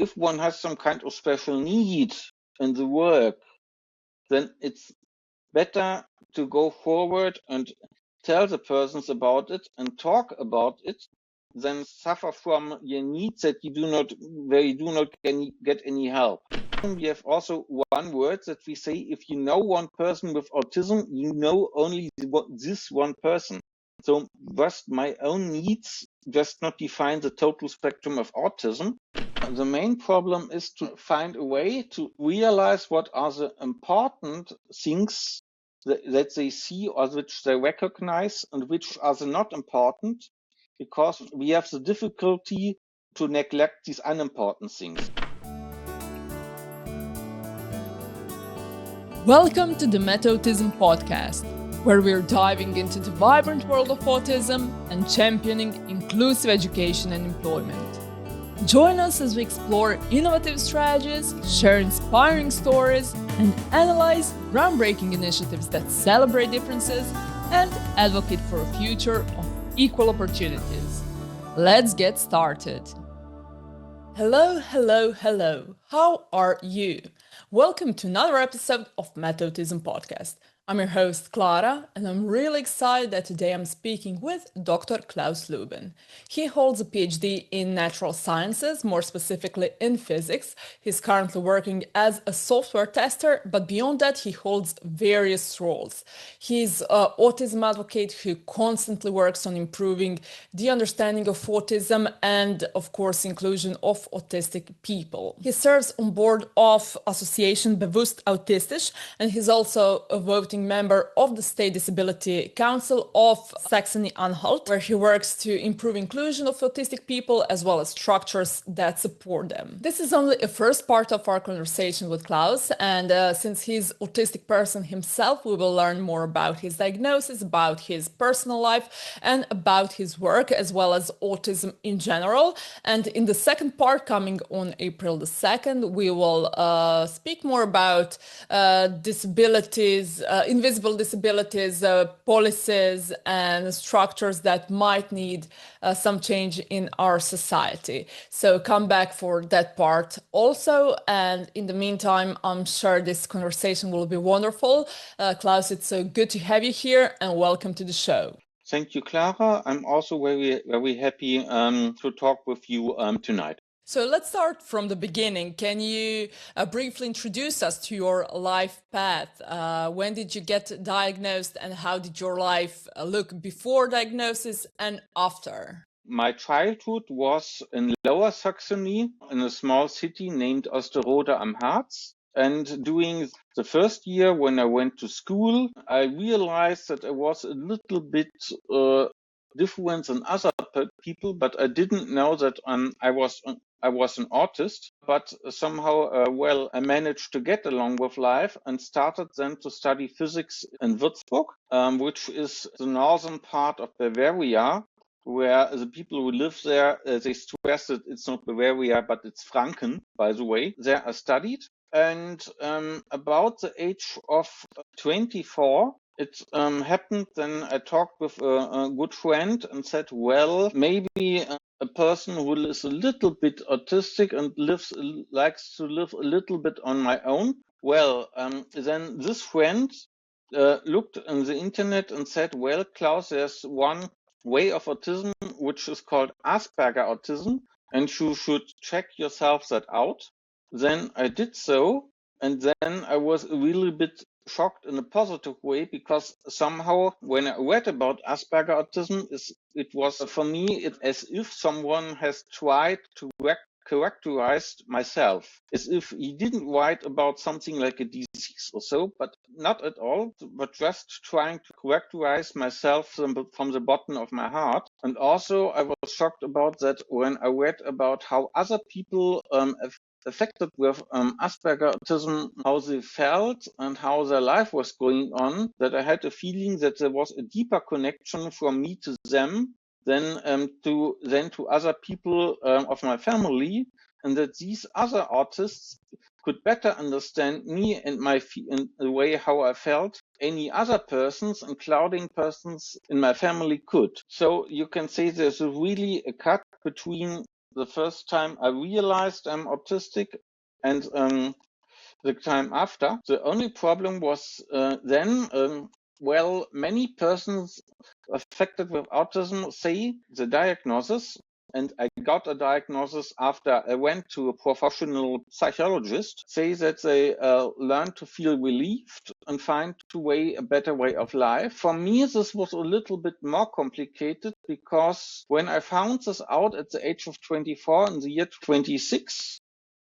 if one has some kind of special need in the work, then it's better to go forward and tell the persons about it and talk about it than suffer from your needs that where you do not get any help. We have also one word that we say, if you know one person with autism, you know only this one person. So just my own needs just not define the total spectrum of autism. The main problem is to find a way to realize what are the important things that they see or which they recognize and which are the not important, because we have the difficulty to neglect these unimportant things. Welcome to the Metautism podcast, where we're diving into the vibrant world of autism and championing inclusive education and employment. Join us as we explore innovative strategies, share inspiring stories, and analyze groundbreaking initiatives that celebrate differences and advocate for a future of equal opportunities. Let's get started. Hello. How are you? Welcome to another episode of Metautism podcast. I'm your host, Clara, and I'm really excited that today I'm speaking with Dr. Klaus Lüben. He holds a PhD in natural sciences, more specifically in physics. He's currently working as a software tester, but beyond that, he holds various roles. He's an autism advocate who constantly works on improving the understanding of autism and, of course, inclusion of autistic people. He serves on board of Association Bewusst Autistisch, and he's also a voting member of the State Disability Council of Saxony-Anhalt, where he works to improve inclusion of autistic people as well as structures that support them. This is only a first part of our conversation with Klaus, and since he's an autistic person himself, we will learn more about his diagnosis, about his personal life, and about his work, as well as autism in general. And in the second part, coming on April the 2nd, we will speak more about disabilities, invisible disabilities, policies and structures that might need some change in our society. So come back for that part also. And in the meantime, I'm sure this conversation will be wonderful. Klaus, it's so good to have you here and welcome to the show. Thank you, Clara. I'm also very happy to talk with you tonight. So let's start from the beginning. Can you briefly introduce us to your life path? When did you get diagnosed and how did your life look before diagnosis and after? My childhood was in Lower Saxony, in a small city named Osterode am Harz. And during the first year when I went to school, I realized that I was a little bit different than other people, but I didn't know that I was an autist, but somehow, I managed to get along with life and started then to study physics in Würzburg, which is the northern part of Bavaria, where the people who live there, they stress that it's not Bavaria, but it's Franken, by the way. There I studied. And about the age of 24, it happened. Then I talked with a good friend and said, well, maybe a person who is a little bit autistic and likes to live a little bit on my own. Well, then this friend looked on the internet and said, well, Klaus, there's one way of autism which is called Asperger autism, and you should check yourself that out. Then I did so, and then I was a really bit shocked in a positive way, because somehow when I read about Asperger autism, it was for me as if someone has tried to characterize myself, as if he didn't write about something like a disease or so, but not at all, but just trying to characterize myself from the bottom of my heart. And also I was shocked about that when I read about how other people affected with Asperger autism, how they felt and how their life was going on, that I had a feeling that there was a deeper connection from me to them than to other people of my family, and that these other autists could better understand me and in the way how I felt any other persons, including persons in my family, could. So you can say there's really a cut between the first time I realized I'm autistic and the time after. The only problem was then, well, many persons affected with autism say the diagnosis, and I got a diagnosis after I went to a professional psychologist, say that they learn to feel relieved and find a better way of life. For me, this was a little bit more complicated because when I found this out at the age of 24 in the year 26,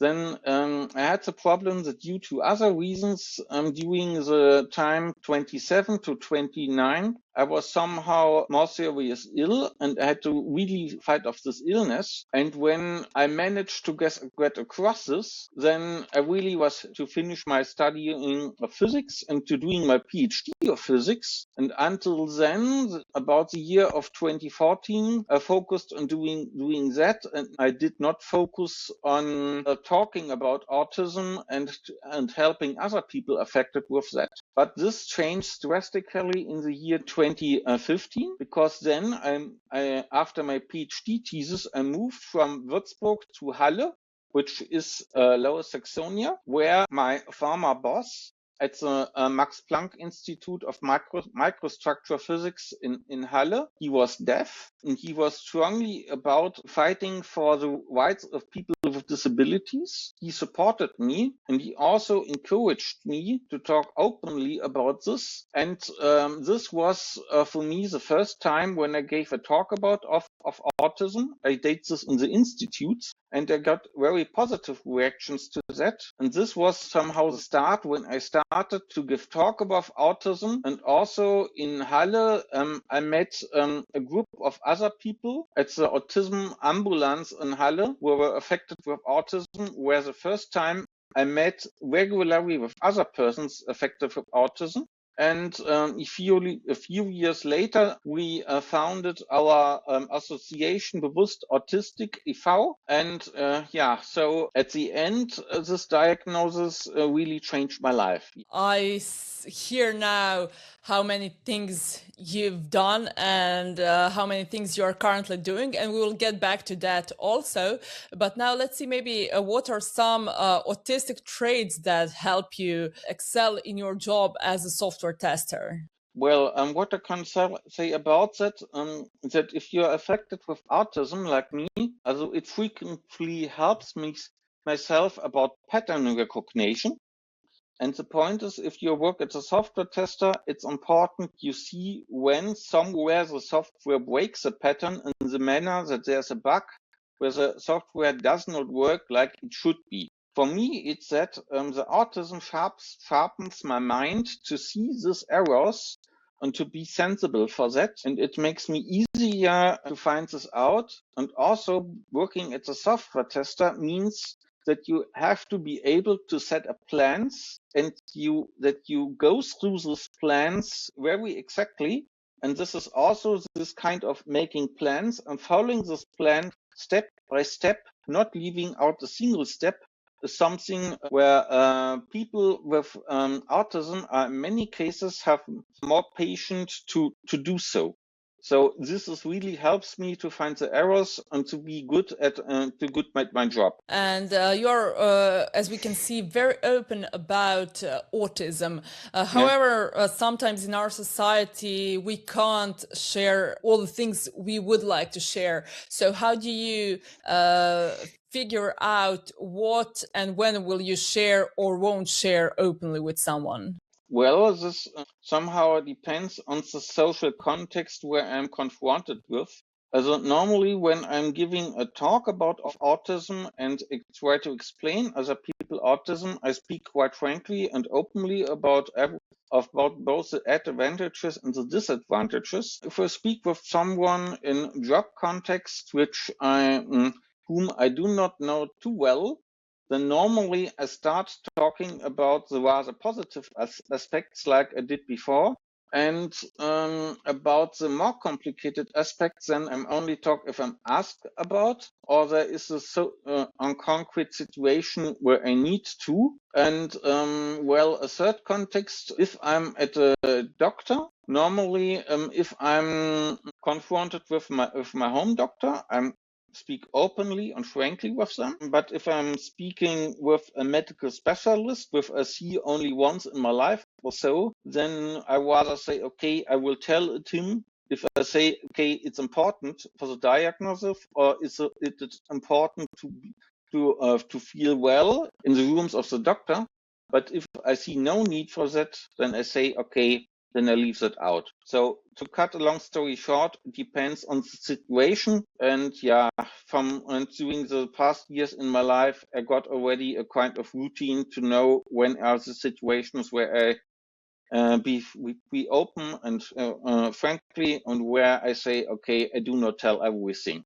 then I had the problem that due to other reasons, during the time 27 to 29, I was somehow more serious ill and I had to really fight off this illness. And when I managed to get across this, then I really was to finish my studying of physics and to doing my PhD of physics. And until then, about the year of 2014, I focused on doing that, and I did not focus on talking about autism and helping other people affected with that. But this changed drastically in the year 2015, because then after my PhD thesis, I moved from Würzburg to Halle, which is Lower Saxony, where my former boss at the Max Planck Institute of Microstructure Physics in Halle. He was deaf, and he was strongly about fighting for the rights of people with disabilities. He supported me, and he also encouraged me to talk openly about this. And this was for me the first time when I gave a talk about autism. I did this in the institute, and I got very positive reactions to that. And this was somehow the start when I started to give talk about autism. And also in Halle, I met a group of other people at the autism ambulance in Halle who were affected with autism, where the first time I met regularly with other persons affected with autism. And a few years later, we founded our association Bewusst Autistic e.V. And so at the end, this diagnosis really changed my life. I hear now how many things you've done and how many things you're currently doing, and we will get back to that also. But now let's see maybe what are some autistic traits that help you excel in your job as a software tester? Well, what I can say about that, that if you're affected with autism like me, it frequently helps myself about pattern recognition. And the point is, if you work as a software tester, it's important you see when somewhere the software breaks a pattern in the manner that there's a bug where the software does not work like it should be. For me, it's that the autism sharpens my mind to see these errors and to be sensible for that. And it makes me easier to find this out. And also working as a software tester means that you have to be able to set up plans and that you go through those plans very exactly. And this is also this kind of making plans and following this plan step by step, not leaving out a single step, is something where people with autism are in many cases have more patience to do so. So this really helps me to find the errors and to be good at my job. And you're, as we can see, very open about autism. However, sometimes in our society, we can't share all the things we would like to share. So how do you figure out what and when will you share or won't share openly with someone? Well, this somehow depends on the social context where I'm confronted with. Normally, when I'm giving a talk about autism and try to explain other people autism, I speak quite frankly and openly about both the advantages and the disadvantages. If I speak with someone in job context, whom I do not know too well, then normally I start talking about the rather positive aspects like I did before. And about the more complicated aspects, then I'm only talk if I'm asked about, or there is a concrete situation where I need to. And a third context, if I'm at a doctor, normally if I'm confronted with my home doctor, I'm speak openly and frankly with them. But if I'm speaking with a medical specialist, with a C only once in my life or so, then I rather say, okay, I will tell it him. If I say, okay, it's important for the diagnosis, or is it important to feel well in the rooms of the doctor. But if I see no need for that, then I say, okay, then I leave that out. So to cut a long story short, it depends on the situation. And yeah, during the past years in my life, I got already a kind of routine to know when are the situations where I be open and frankly, and where I say, okay, I do not tell everything.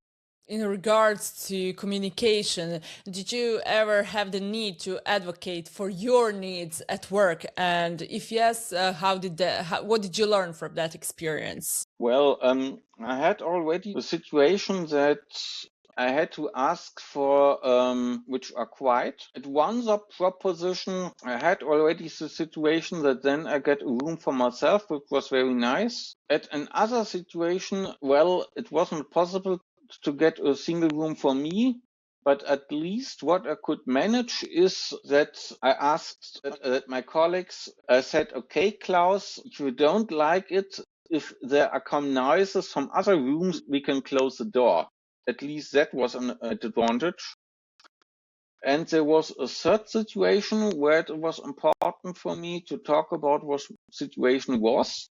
In regards to communication, did you ever have the need to advocate for your needs at work? And if yes, what did you learn from that experience? Well, I had already a situation that I had to ask for, which are quiet. At one job proposition, I had already the situation that then I get a room for myself, which was very nice. At another situation, well, it wasn't possible to get a single room for me. But at least what I could manage is that I asked that my colleagues said, okay, Klaus, if you don't like it, if there come noises from other rooms, we can close the door. At least that was an advantage. And there was a third situation where it was important for me to talk about what the situation was.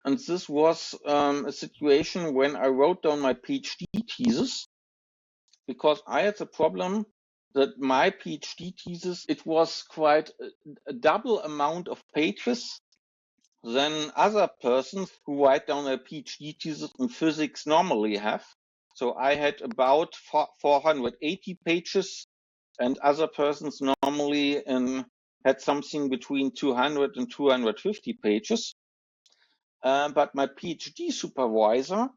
And this was a situation when I wrote down my PhD thesis, because I had the problem that my PhD thesis, it was quite a double amount of pages than other persons who write down a PhD thesis in physics normally have. So I had about 480 pages, and other persons normally had something between 200 and 250 pages. But my PhD supervisor,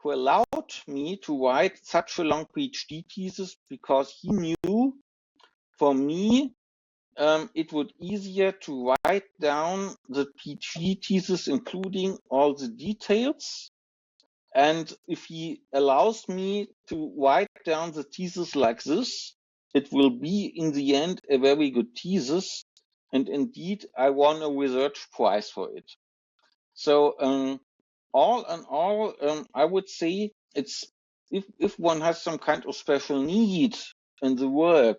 who allowed me to write such a long PhD thesis because he knew for me it would easier to write down the PhD thesis, including all the details. And if he allows me to write down the thesis like this, it will be in the end a very good thesis. And indeed, I won a research prize for it. So all in all, I would say it's if one has some kind of special need in the work,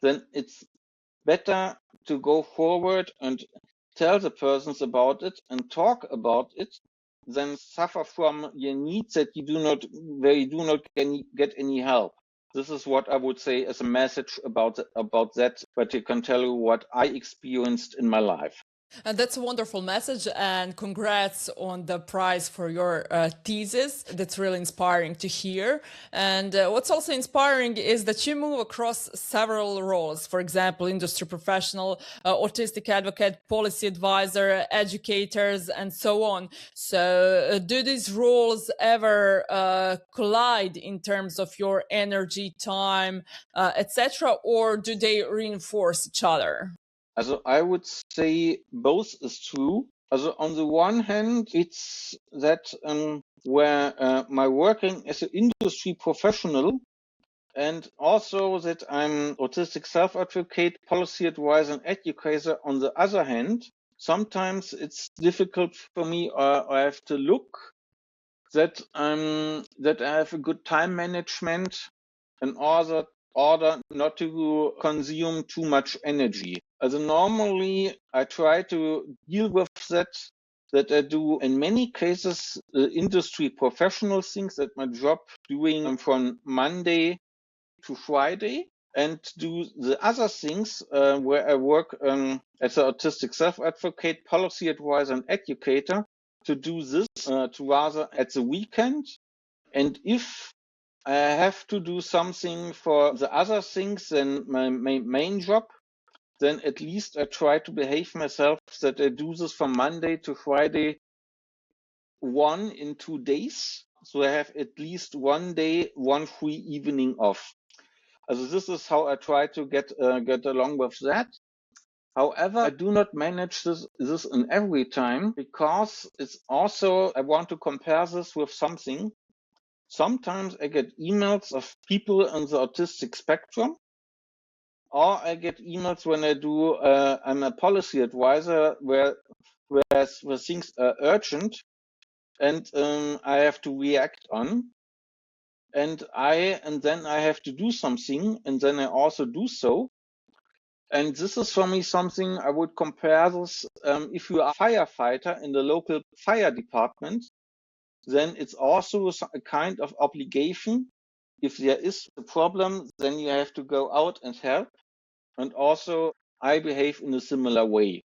then it's better to go forward and tell the persons about it and talk about it than suffer from your needs that you do not get any help. This is what I would say as a message about that, but I can tell you what I experienced in my life. And that's a wonderful message, and congrats on the prize for your thesis. That's really inspiring to hear. And what's also inspiring is that you move across several roles. For example, industry professional, autistic advocate, policy advisor, educators, and so on. So do these roles ever collide in terms of your energy, time, etc., or do they reinforce each other? Also, I would say both is true. Also, on the one hand, it's that where my working as an industry professional, and also that I'm autistic self-advocate, policy advisor, and educator. On the other hand, sometimes it's difficult for me, or I have to look that I have a good time management in order not to consume too much energy. Also normally I try to deal with that I do in many cases industry professional things at my job, doing from Monday to Friday, and do the other things where I work as an autistic self-advocate, policy advisor, and educator, to do this to rather at the weekend. And if I have to do something for the other things than my main job, then at least I try to behave myself that I do this from Monday to Friday, 2 days. So I have at least 1 day, 1 free evening off. Also this is how I try to get along with that. However, I do not manage this in every time, because it's also, I want to compare this with something. Sometimes I get emails of people on the autistic spectrum, or I get emails when I'm a policy advisor where things are urgent and I have to react on, and then I have to do something, and then I also do so. And this is for me something I would compare this, if you are a firefighter in the local fire department, then it's also a kind of obligation. If there is a problem, then you have to go out and help. And also I behave in a similar way.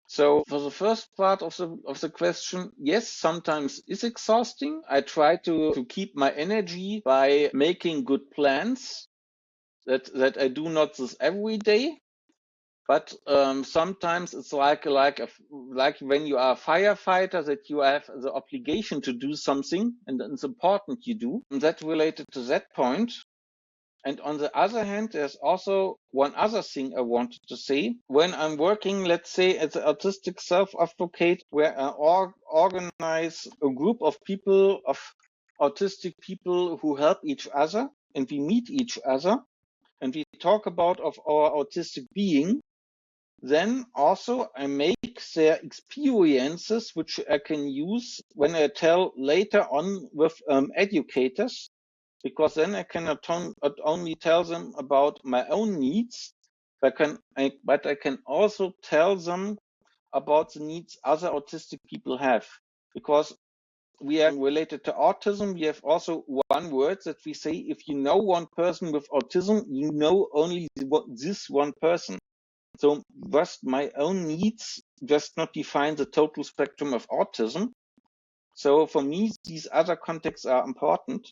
So for the first part of the question, yes, sometimes it's exhausting. I try to keep my energy by making good plans that I do not this every day. But sometimes it's like when you are a firefighter, that you have the obligation to do something, and it's important you do. And that related to that point. And on the other hand, there's also one other thing I wanted to say. When I'm working, let's say, as an autistic self-advocate, where I organize a group of people, of autistic people who help each other, and we meet each other, and we talk about of our autistic being, then also I make their experiences, which I can use when I tell later on with educators, because then I can not only tell them about my own needs, but I can also tell them about the needs other autistic people have. Because we are related to autism, we have also one word that we say, if you know one person with autism, you know only this one person. So just my own needs just not define the total spectrum of autism. So for me, these other contexts are important.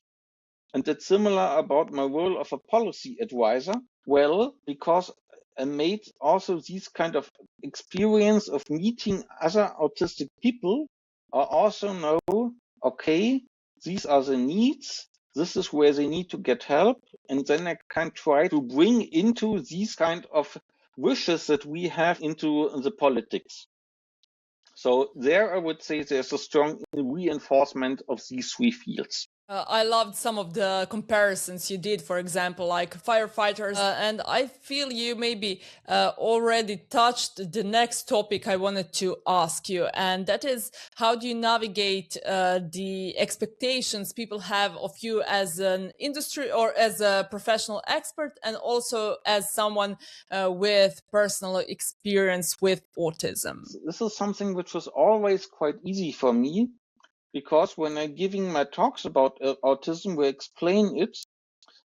And it's similar about my role of a policy advisor. Well, because I made also these kind of experience of meeting other autistic people, I also know, okay, these are the needs. This is where they need to get help. And then I can try to bring into these kind of wishes that we have into the politics. So there I would say there's a strong reinforcement of these three fields. I loved some of the comparisons you did, for example, like firefighters. And I feel you maybe already touched the next topic I wanted to ask you. And that is, how do you navigate the expectations people have of you as an industry or as a professional expert, and also as someone with personal experience with autism? This is something which was always quite easy for me, because when I'm giving my talks about autism, we explain it,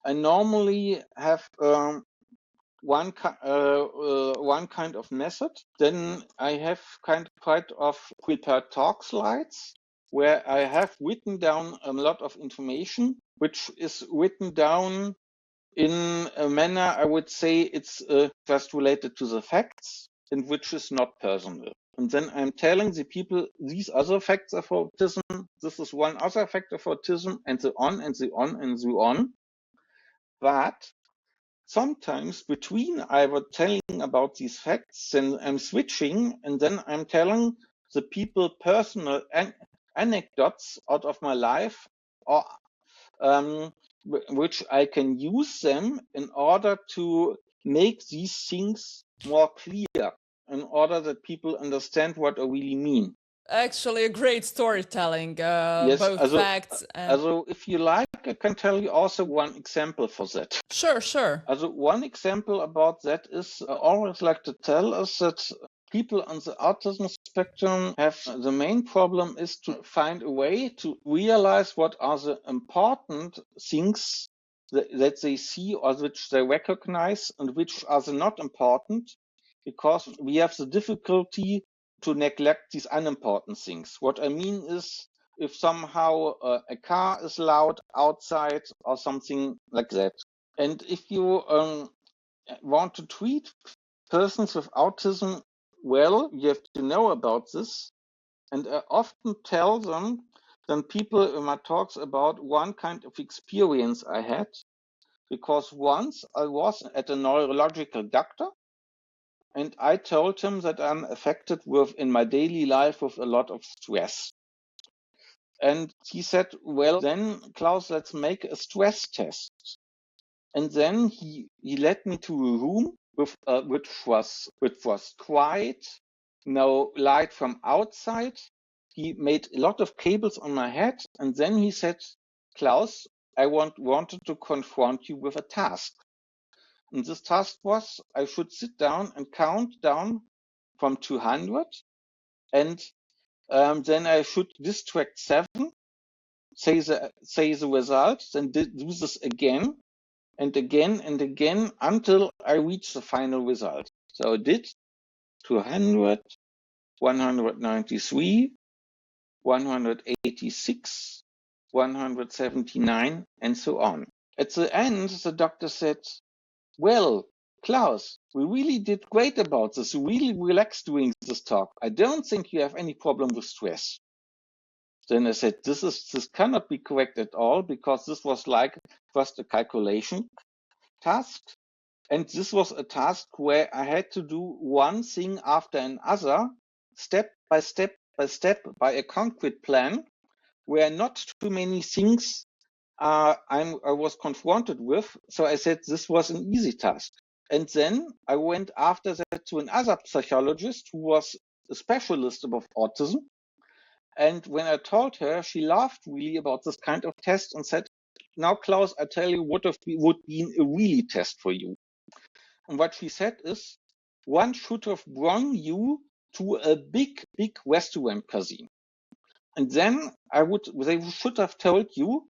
I normally have one kind of method. Then I have quite of prepared talk slides where I have written down a lot of information, which is written down in a manner, I would say it's just related to the facts, and which is not personal. And then I'm telling the people, these other facts of autism, this is one other fact of autism, and so on, and so on, and so on. But sometimes between I was telling about these facts, and I'm switching, and then I'm telling the people personal anecdotes out of my life, or which I can use them in order to make these things more clear, in order that people understand what I really mean. Actually, a great storytelling, Yes, both facts and... Also, if you like, I can tell you also one example for that. Sure. Also, one example about that is, I always like to tell us that people on the autism spectrum have the main problem is to find a way to realize what are the important things that they see or which they recognize, and which are the not important, because we have the difficulty to neglect these unimportant things. What I mean is, if somehow a car is loud outside or something like that. And if you want to treat persons with autism well, you have to know about this. And I often tell them, then people in my talks, about one kind of experience I had, because once I was at a neurological doctor, and I told him that I'm affected with in my daily life with a lot of stress. And he said, well, then, Klaus, let's make a stress test. And then he led me to a room which was quiet, no light from outside. He made a lot of cables on my head, and then he said, Klaus, I wanted to confront you with a task. And this task was I should sit down and count down from 200, and then I should distract 7, say the result, then do this again and again and again until I reach the final result. So I did 200, 193, 186, 179, and so on. At the end, the doctor said, well, Klaus, we really did great about this. You really relaxed doing this talk. I don't think you have any problem with stress. Then I said, this cannot be correct at all, because this was like first a calculation task. And this was a task where I had to do one thing after another, step by step by step, by a concrete plan, where not too many things I was confronted with. So I said this was an easy task. And then I went after that to another psychologist who was a specialist about autism. And when I told her, she laughed really about this kind of test and said, now, Klaus, I tell you what would be a really test for you. And what she said is, one should have brought you to a big restaurant casino. And then they should have told you,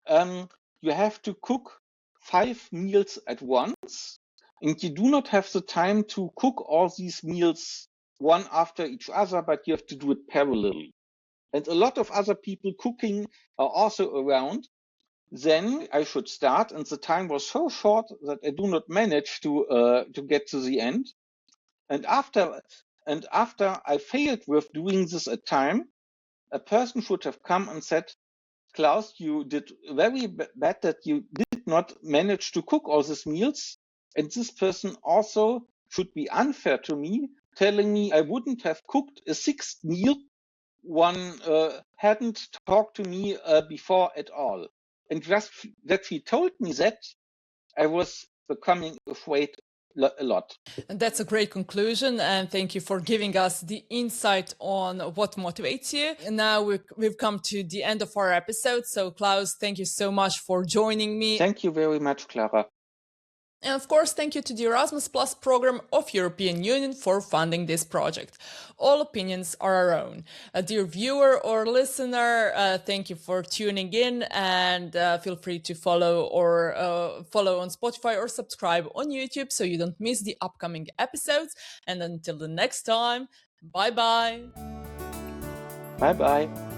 you have to cook 5 meals at once, and you do not have the time to cook all these meals one after each other, but you have to do it parallelly. And a lot of other people cooking are also around. Then I should start, and the time was so short that I do not manage to get to the end. And after I failed with doing this at time, a person should have come and said, Klaus, you did very bad that you did not manage to cook all these meals. And this person also should be unfair to me, telling me I wouldn't have cooked a 6th meal. One hadn't talked to me before at all. And just that she told me that, I was becoming afraid a lot. And that's a great conclusion, and thank you for giving us the insight on what motivates you. And now we've come to the end of our episode. So Klaus, thank you so much for joining me. Thank you very much, Clara. And of course, thank you to the Erasmus Plus program of European Union for funding this project. All opinions are our own. Dear viewer or listener, thank you for tuning in, and feel free to follow on Spotify or subscribe on YouTube so you don't miss the upcoming episodes. And until the next time, bye-bye. Bye-bye.